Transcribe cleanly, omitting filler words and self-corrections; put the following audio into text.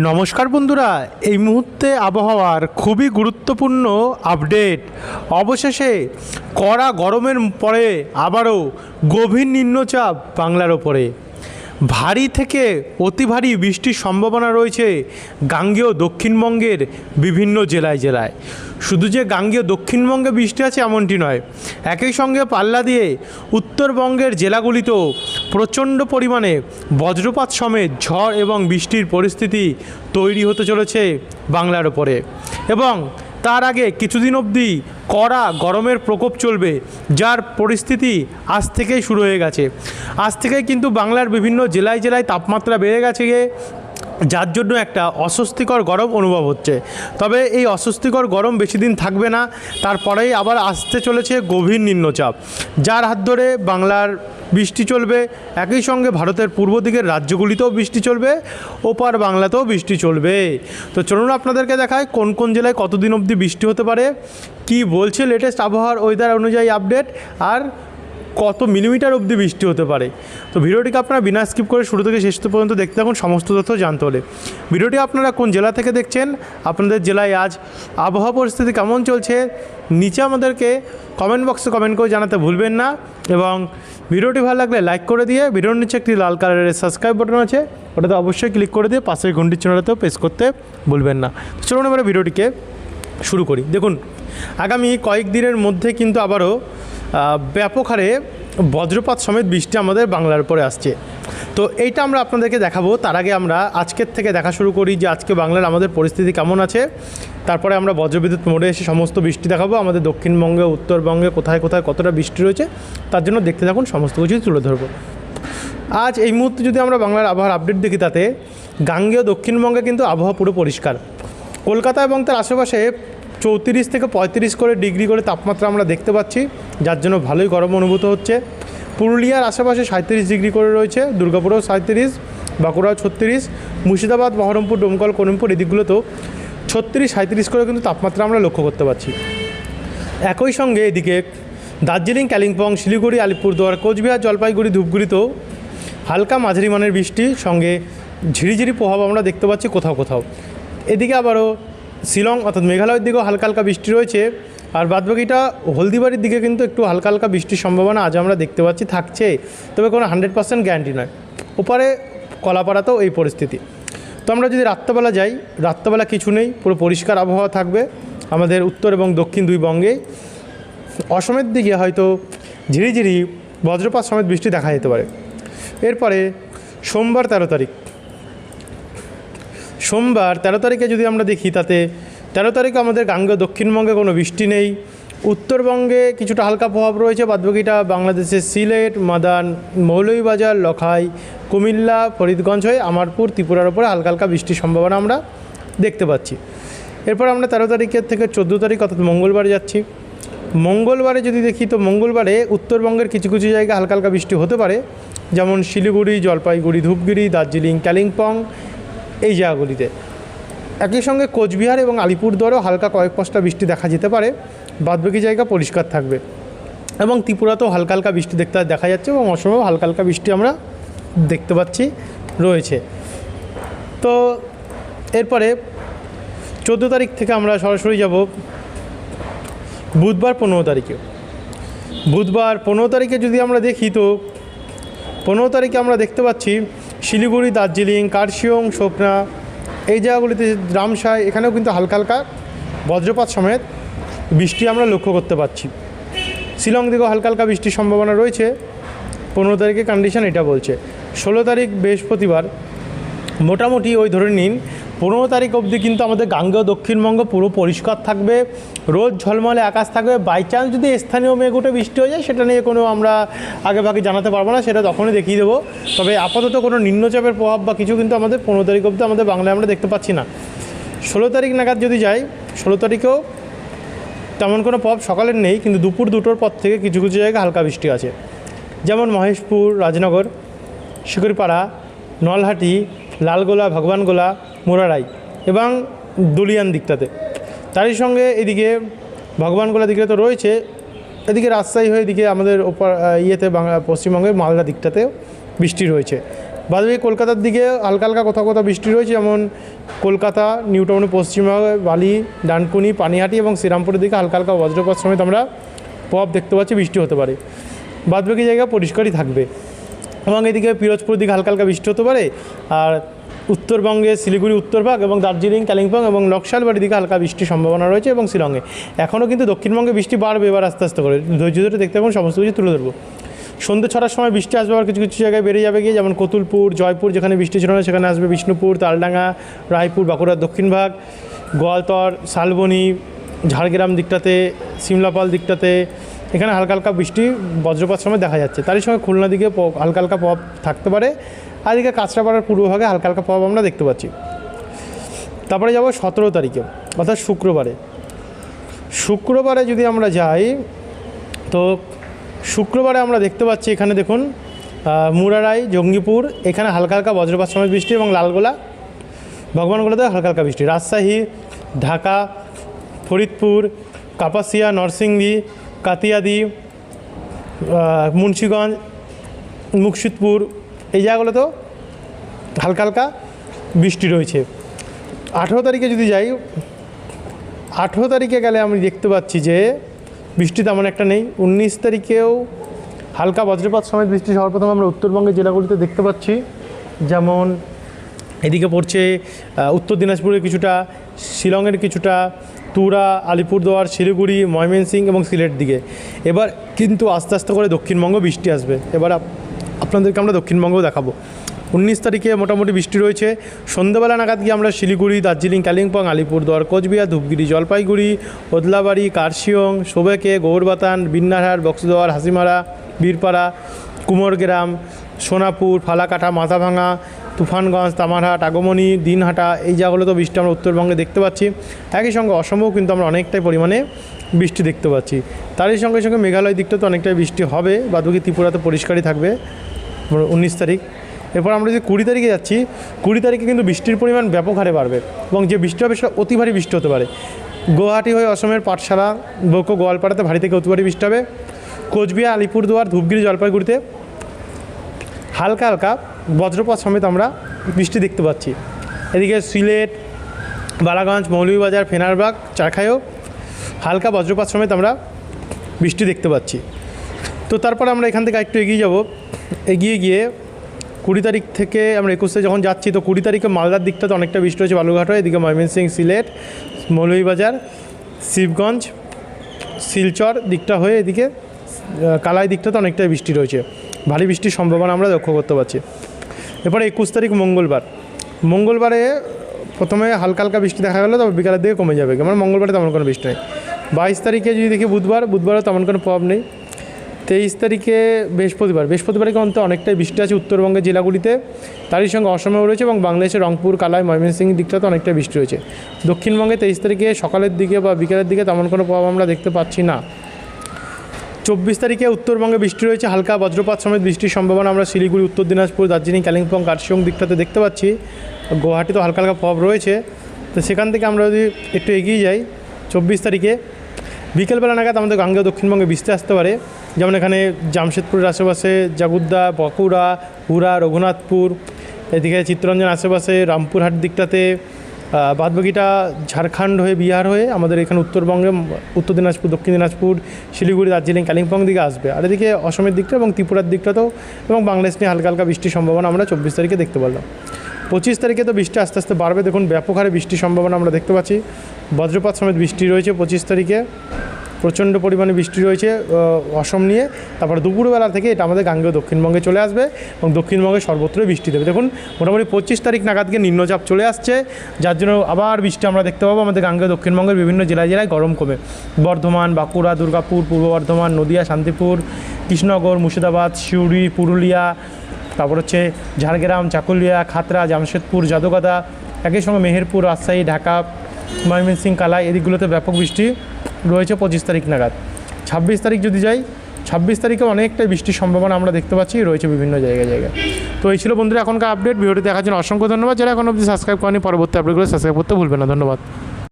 নমস্কার বন্ধুরা, এই মুহূর্তে আবহাওয়ার খুবই গুরুত্বপূর্ণ আপডেট। অবশেষে কড়া গরমের পরে আবারও গভীর নিম্নচাপ বাংলার ওপরে। ভারী থেকে অতি ভারী বৃষ্টির সম্ভাবনা রয়েছে গাঙ্গেয় দক্ষিণবঙ্গের বিভিন্ন জেলায়। শুধু যে গাঙ্গেয় দক্ষিণবঙ্গে বৃষ্টি আছে এমনটি নয়, একই সঙ্গে পাল্লা দিয়ে উত্তরবঙ্গের জেলাগুলিতেও প্রচণ্ড পরিমাণে বজ্রপাত সমেত ঝড় এবং বৃষ্টির পরিস্থিতি তৈরি হতে চলেছে বাংলার ওপরে। এবং তার আগে কিছুদিন অবধি কড়া গরমের প্রকোপ চলবে, যার পরিস্থিতি আজ থেকেই শুরু হয়ে গেছে। আজ থেকেই কিন্তু বাংলার বিভিন্ন জেলায় তাপমাত্রা বেড়ে গেছে, যার জন্য একটা অস্বস্তিকর গরম অনুভব হচ্ছে। তবে এই অস্বস্তিকর গরম বেশি দিন থাকবে না, তারপরেই আবার আসতে চলেছে গভীর নিম্নচাপ, যার হাত ধরে বাংলার বৃষ্টি চলবে। একই সঙ্গে ভারতের পূর্ব দিকের রাজ্যগুলিতেও বৃষ্টি চলবে, ওপার বাংলাতেও বৃষ্টি চলবে। তো চলুন আপনাদেরকে দেখায় কোন কোন জেলায় কতদিন অবধি বৃষ্টি হতে পারে, কি বলছে লেটেস্ট আবহাওয়ার ওয়েদার অনুযায়ী আপডেট, আর কত মিলিমিটার অবধি বৃষ্টি হতে পারে। তো ভিডিওটিকে আপনারা বিনা স্কিপ করে শুরু থেকে শেষ পর্যন্ত দেখতে থাকুন সমস্ত তথ্য জানতে হলে। ভিডিওটি আপনারা কোন জেলা থেকে দেখছেন, আপনাদের জেলায় আজ আবহাওয়া পরিস্থিতি কেমন চলছে, নিচে আমাদেরকে কমেন্ট বক্সে কমেন্ট করে জানাতে ভুলবেন না। এবং ভিডিওটি ভালো লাগলে লাইক করে দিয়ে ভিডিওর নিচে একটি লাল কালারের সাবস্ক্রাইব বাটন আছে, ওটাতে অবশ্যই ক্লিক করে দিয়ে পাশের ঘন্টির চিহ্নটাতেও প্রেস করতে ভুলবেন না। চলুন এবারে ভিডিওটিকে শুরু করি। দেখুন, আগামী কয়েকদিনের মধ্যে কিন্তু আবারও ব্যাপক হারে বজ্রপাত সমেত বৃষ্টি আমাদের বাংলার উপরে আসছে। তো এইটা আমরা আপনাদেরকে দেখাবো। তার আগে আমরা আজকের থেকে দেখা শুরু করি যে আজকে বাংলার আমাদের পরিস্থিতি কেমন আছে। তারপরে আমরা বজ্রবিদ্যুৎ মোড়ে এসে সমস্ত বৃষ্টি দেখাবো, আমাদের দক্ষিণবঙ্গে উত্তরবঙ্গে কোথায় কতটা বৃষ্টি রয়েছে, তার জন্য দেখতে থাকুন, সমস্ত কিছুই তুলে ধরবো। আজ এই মুহূর্তে যদি আমরা বাংলার আবহাওয়ার আপডেট দেখি, তাতে গাঙ্গেয় দক্ষিণবঙ্গে কিন্তু আবহাওয়া পুরো পরিষ্কার। কলকাতা এবং তার আশেপাশে 34 থেকে 35 করে ডিগ্রি করে তাপমাত্রা আমরা দেখতে পাচ্ছি, যার জন্য ভালোই গরম অনুভূত হচ্ছে। পুরুলিয়ার আশেপাশে 37 ডিগ্রি করে রয়েছে, দুর্গাপুরেও 37, বাঁকুড়াও 36, মুর্শিদাবাদ, বহরমপুর, ডোমকল, করিমপুর এদিকগুলোতেও 36, 37 করে কিন্তু তাপমাত্রা আমরা লক্ষ্য করতে পারছি। একই সঙ্গে এদিকে দার্জিলিং, কালিম্পং, শিলিগুড়ি, আলিপুরদুয়ার, কোচবিহার, জলপাইগুড়ি, ধূপগুড়িতেও হালকা মাঝারি মানের বৃষ্টি সঙ্গে ঝিরিঝিরি প্রভাব আমরা দেখতে পাচ্ছি কোথাও। এদিকে আবারও শিলং অর্থাৎ মেঘালয়ের দিকেও হালকা বৃষ্টি রয়েছে। আর বাদবাকিটা হলদিবাড়ির দিকে কিন্তু একটু হালকা বৃষ্টির সম্ভাবনা আজ আমরা দেখতে পাচ্ছি থাকছে, তবে কোনো 100% গ্যারান্টি নয়। ওপারে কলাপাড়াতেও এই পরিস্থিতি। তো আমরা যদি রাত্রেবেলা যাই, রাত্রেবেলা কিছু নেই, পুরো পরিষ্কার আবহাওয়া থাকবে আমাদের উত্তর এবং দক্ষিণ দুই বঙ্গে। অসমের দিকে হয়তো ঝিরিঝিরি বজ্রপাত সমেত বৃষ্টি দেখা যেতে পারে। এরপরে সোমবার 13 তারিখে যদি আমরা দেখি, তাতে 13 তারিখে আমাদের গাঙ্গেয় দক্ষিণবঙ্গে কোনো বৃষ্টি নেই। উত্তরবঙ্গে কিছুটা হালকা প্রভাব রয়েছে, বাদবাকিটা বাংলাদেশের সিলেট, মাদান, মৌলভীবাজার, লখাই, কুমিল্লা, ফরিদগঞ্জ হয়ে আমারপুর, ত্রিপুরার ওপরে হালকা বৃষ্টির সম্ভাবনা আমরা দেখতে পাচ্ছি। এরপর আমরা 13 তারিখের থেকে 14 তারিখ অর্থাৎ মঙ্গলবারে যাচ্ছি। মঙ্গলবারে যদি দেখি, তো মঙ্গলবারে উত্তরবঙ্গের কিছু জায়গায় হালকা বৃষ্টি হতে পারে, যেমন শিলিগুড়ি, জলপাইগুড়ি, ধূপগুড়ি, দার্জিলিং, কালিম্পং এই জায়গাগুলিতে। একই সঙ্গে কোচবিহার এবং আলিপুরদুয়ারেও হালকা কয়েক পশলা বৃষ্টি দেখা যেতে পারে, বাদবাকি জায়গা পরিষ্কার থাকবে। এবং ত্রিপুরাতেও হালকা বৃষ্টি দেখা যাচ্ছে, এবং অসমেও হালকা বৃষ্টি আমরা দেখতে পাচ্ছি রয়েছে। তো এরপরে 14 তারিখ থেকে আমরা সরাসরি যাব বুধবার 15 তারিখে। বুধবার 15 তারিখে যদি আমরা দেখি, তো 15 তারিখে আমরা দেখতে পাচ্ছি শিলিগুড়ি, দার্জিলিং, কার্শিয়ং, সোকনা এই জায়গাগুলিতে, রামসাই, এখানেও কিন্তু হালকা বজ্রপাত সমেত বৃষ্টি আমরা লক্ষ্য করতে পারছি। শিলং দিকেও হালকা বৃষ্টির সম্ভাবনা রয়েছে। 15 তারিখে কন্ডিশন এটা বলছে। 16 তারিখ বৃহস্পতিবার, মোটামুটি ওই ধরে নিন 15 তারিখ অবধি কিন্তু আমাদের গাঙ্গেয় দক্ষিণবঙ্গ পুরো পরিষ্কার থাকবে, রোদ ঝলমলে আকাশ থাকবে। বাই চান্স যদি স্থানীয় মেঘে বৃষ্টি হয়ে যায়, সেটা নিয়ে কোনো আমরা আগেভাগে জানাতে পারবো না, সেটা তখনই দেখিয়ে দেবো। তবে আপাতত কোনো নিম্নচাপের প্রভাব বা কিছু কিন্তু আমাদের 15 তারিখ অবধি আমাদের বাংলায় আমরা দেখতে পাচ্ছি না। 16 তারিখ নাগাদ যদি যাই, 16 তারিখেও তেমন কোনো প্রভাব সকালের নেই, কিন্তু দুপুর 2টোর পর থেকে কিছু জায়গায় হালকা বৃষ্টি আছে, যেমন মহেশপুর, রাজনগর, শিকরিপাড়া, নলহাটি, লালগোলা, ভগবানগোলা, মোরারাই এবং দুলিয়ান দিকটাতে। তারই সঙ্গে এদিকে ভগবানগোলা দিকে তো রয়েছে, এদিকে রাজশাহী হয়ে এদিকে আমাদের পশ্চিমবঙ্গের মালদা দিকটাতেও বৃষ্টি রয়েছে। বাদবাকি কলকাতার দিকে হালকা হালকা কোথাও কোথাও বৃষ্টি রয়েছে, যেমন কলকাতা, নিউ টাউনে পশ্চিমবঙ্গে বালি, ডানকুনি, পানিহাটি এবং শ্রীরামপুরের দিকে হালকা হালকা বজ্রপাত সমেত আমরা প্রভাব দেখতে পাচ্ছি, বৃষ্টি হতে পারে। বাদবাকি জায়গা পরিষ্কারই থাকবে এবং এদিকে পিরোজপুর দিকে হালকা হালকা বৃষ্টি হতে পারে। আর উত্তরবঙ্গে শিলিগুড়ি উত্তরভাগ এবং দার্জিলিং, কালিম্পং এবং নকশালবাড়ির দিকে হালকা বৃষ্টির সম্ভাবনা রয়েছে এবং শিলংয়ে। এখনও কিন্তু দক্ষিণবঙ্গে বৃষ্টি বাড়বে এবার আস্তে আস্তে করে, ধৈর্য ধরে দেখতে এবং সমস্ত কিছু তুলে ধরবো। সন্ধ্যে 6টার সময় বৃষ্টি আসবে, আর কিছু কিছু জায়গায় বেড়ে যাবে গিয়ে, যেমন কতুলপুর, জয়পুর যেখানে বৃষ্টি ছিল না সেখানে আসবে, বিষ্ণুপুর, তালডাঙ্গা, রায়পুর, বাঁকুড়ার দক্ষিণ ভাগ, গোয়ালতর, শালবনি, ঝাড়গ্রাম দিকটাতে, সিমলাপাল দিকটাতে এখানে হালকা হালকা বৃষ্টি বজ্রপাত সময় দেখা যাচ্ছে। তারই সঙ্গে খুলনা দিকে হালকা হালকা প্রভাব থাকতে পারে, আর এদিকে কাঁচরাপাড়ার পূর্বভাগে হালকা হালকা প্রভাব আমরা দেখতে পাচ্ছি। তারপরে যাব 17 তারিখে অর্থাৎ শুক্রবারে যদি আমরা যাই তো শুক্রবারে আমরা দেখতে পাচ্ছি এখানে দেখুন মুরারাই, জঙ্গিপুর এখানে হালকা হালকা বজ্রপাত সময় বৃষ্টি এবং লালগোলা, ভগবানগোলাতে হালকা হালকা বৃষ্টি। রাজশাহী, ঢাকা, ফরিদপুর, কাপাসিয়া, নরসিংদী, কাতিয়াদি, মুন্সিগঞ্জ, মুর্শিদপুর এই জায়গাগুলোতেও হালকা হালকা বৃষ্টি রয়েছে। 18 তারিখে যদি যাই, 18 তারিখে গেলে আমি দেখতে পাচ্ছি যে বৃষ্টি তেমন একটা নেই। 19 তারিখেও হালকা বজ্রপাত সমেত বৃষ্টি সর্বপ্রথম আমরা উত্তরবঙ্গের জেলাগুলিতে দেখতে পাচ্ছি, যেমন এদিকে পড়ছে উত্তর দিনাজপুরের কিছুটা, শিলংয়ের কিছুটা, তুরা, আলিপুরদুয়ার, শিলিগুড়ি, ময়মনসিংহ এবং সিলেট দিকে। এবার কিন্তু আস্তে আস্তে করে দক্ষিণবঙ্গ বৃষ্টি আসবে। এবার আপনাদেরকে আমরা দক্ষিণবঙ্গও দেখাবো। 19 তারিখে মোটামুটি বৃষ্টি রয়েছে। সন্ধ্যাবেলা নাগাদ গিয়ে আমরা শিলিগুড়ি, দার্জিলিং, কালিম্পং, আলিপুরদুয়ার, কোচবিহার, ধূপগুড়ি, জলপাইগুড়ি, ওদলাবাড়ি, কার্শিয়ং, সোবেকে, গৌরবাতান, বিন্নারহাট, বক্সদুয়ার, হাসিমারা, বীরপাড়া, কুমোরগ্রাম, সোনাপুর, ফালাকাটা, মাথাভাঙা, তুফানগঞ্জ, তামারহাট, আগমনী, দিনহাটা এই জায়গাগুলো তো বৃষ্টি আমরা উত্তরবঙ্গে দেখতে পাচ্ছি। একই সঙ্গে অসমেও কিন্তু আমরা অনেকটাই পরিমাণে বৃষ্টি দেখতে পাচ্ছি। তারই সঙ্গে সঙ্গে মেঘালয় দিকটা তো অনেকটাই বৃষ্টি হবে, বাদবাকি ত্রিপুরাতে পরিষ্কারই থাকবে 19 তারিখ। এরপর আমরা যদি 20 তারিখে যাচ্ছি, 20 তারিখে কিন্তু বৃষ্টির পরিমাণ ব্যাপক হারে বাড়বে এবং যে বৃষ্টি হবে সেটা অতি ভারী বৃষ্টি হতে পারে। গুয়াহাটি হয়ে অসমের পাঠশালা, বৌকো, গোয়ালপাড়াতে ভারী থেকে অতি ভারী বৃষ্টি হবে। কোচবিহার, আলিপুরদুয়ার, ধূপগুড়ি, জলপাইগুড়িতে হালকা হালকা বজ্রপাত সমেত আমরা বৃষ্টি দেখতে পাচ্ছি। এদিকে সিলেট, বালাগঞ্জ, মৌলভীবাজার, ফেনারবাগ, চারখাইও হালকা বজ্রপাত সমেত আমরা বৃষ্টি দেখতে পাচ্ছি। তো তারপর আমরা এখান থেকে একটু এগিয়ে যাব, এগিয়ে গিয়ে 20 তারিখ থেকে আমরা 21 যখন যাচ্ছি, তো 20 তারিখে মালদার দিকটাতে অনেকটা বৃষ্টি হয়েছে, বালুরঘাট হয়ে এদিকে ময়মনসিংহ, সিলেট, মৌলভীবাজার, শিবগঞ্জ, শিলচর দিকটা হয়ে এদিকে কালাই দিকটাতে অনেকটাই বৃষ্টি রয়েছে, ভারী বৃষ্টির সম্ভাবনা আমরা লক্ষ্য করতে পারছি। এরপরে 21 তারিখ মঙ্গলবারে প্রথমে হালকা হালকা বৃষ্টি দেখা গেলো, তবে বিকালের দিকে কমে যাবে, মানে মঙ্গলবারে তেমন কোনো বৃষ্টি নেই। 22 তারিখে যদি দেখি বুধবারও তেমন কোনো প্রভাব নেই। 23 তারিখে বৃহস্পতিবারে কিন্তু অনেকটাই বৃষ্টি আছে উত্তরবঙ্গের জেলাগুলিতে, তারই সঙ্গে অসমেও রয়েছে এবং বাংলাদেশের রংপুর, কালাই, ময়মনসিংহ দিকটাতে অনেকটা বৃষ্টি রয়েছে। দক্ষিণবঙ্গে 23 তারিখে সকালের দিকে বা বিকালের দিকে তেমন কোনো প্রভাব আমরা দেখতে পাচ্ছি না। 24 তারিখে উত্তরবঙ্গে বৃষ্টি রয়েছে, হালকা বজ্রপাত সমেত বৃষ্টির সম্ভাবনা আমরা শিলিগুড়ি, উত্তর দিনাজপুর, দার্জিলিং, কালিম্পং, কার্শিয়ং দিকটাতে দেখতে পাচ্ছি। গুয়াহাটি তো হালকা হালকা প্রভাব রয়েছে। তো সেখান থেকে আমরা যদি একটু এগিয়ে যাই, 24 তারিখে বিকেলবেলা নাগাদ আমাদের গাঙ্গেয় দক্ষিণবঙ্গে বৃষ্টি আসতে পারে, যেমন এখানে জামশেদপুরের আশেপাশে জাগুদ্দা, বাঁকুড়া, হুরা, রঘুনাথপুর, এদিকে চিত্তরঞ্জন আশেপাশে রামপুরহাট দিকটাতে, বাদবাকিটা ঝাড়খণ্ড হয়ে বিহার হয়ে আমাদের এখানে উত্তরবঙ্গে উত্তর দিনাজপুর, দক্ষিণ দিনাজপুর, শিলিগুড়ি, দার্জিলিং, কালিম্পং দিকে আসবে। আর এদিকে অসমের দিকটা এবং ত্রিপুরার দিকটাতেও এবং বাংলাদেশ নিয়ে হালকা হালকা বৃষ্টির সম্ভাবনা আমরা 24 তারিখে দেখতে পারলাম। 25 তারিখে তো বৃষ্টি আস্তে আস্তে বাড়বে, দেখুন ব্যাপক হারে বৃষ্টির সম্ভাবনা আমরা দেখতে পাচ্ছি, বজ্রপাত সমেত বৃষ্টি রয়েছে 25 তারিখে, প্রচণ্ড পরিমাণে বৃষ্টি রয়েছে অসম নিয়ে। তারপর দুপুরবেলা থেকে এটা আমাদের গাঙ্গেয় দক্ষিণবঙ্গে চলে আসবে এবং দক্ষিণবঙ্গে সর্বত্রই বৃষ্টি দেবে। দেখুন মোটামুটি 25 তারিখ নাগাদকে নিম্নচাপ চলে আসছে, যার জন্য আবার বৃষ্টি আমরা দেখতে পাবো আমাদের গাঙ্গেয় দক্ষিণবঙ্গের বিভিন্ন জেলায় গরম কমে। বর্ধমান, বাঁকুড়া, দুর্গাপুর, পূর্ব বর্ধমান, নদিয়া, শান্তিপুর, কৃষ্ণনগর, মুর্শিদাবাদ, সিউড়ি, পুরুলিয়া, তারপর হচ্ছে ঝাড়গ্রাম, চাকুলিয়া, খাতড়া, জামশেদপুর, জাদুগাদা, একই সঙ্গে মেহেরপুর, রাজশাহী, ঢাকা, ময়মনসিংহ, কালাই এদিকগুলোতে ব্যাপক বৃষ্টি রয়েছে 25 তারিখ নাগাদ। 26 তারিখ যদি যাই, 26 তারিখে অনেকটাই বৃষ্টির সম্ভাবনা আমরা দেখতে পাচ্ছি রয়েছে বিভিন্ন জায়গায়। তো এই ছিল বন্ধুরা এখনকার আপডেট। ভিডিওটি দেখার জন্য অসংখ্য ধন্যবাদ। যারা এখন অবধি সাবস্ক্রাইব করেনি, পরবর্তী আপডেটগুলো সাবস্ক্রাইব করতে ভুলবেন না। ধন্যবাদ।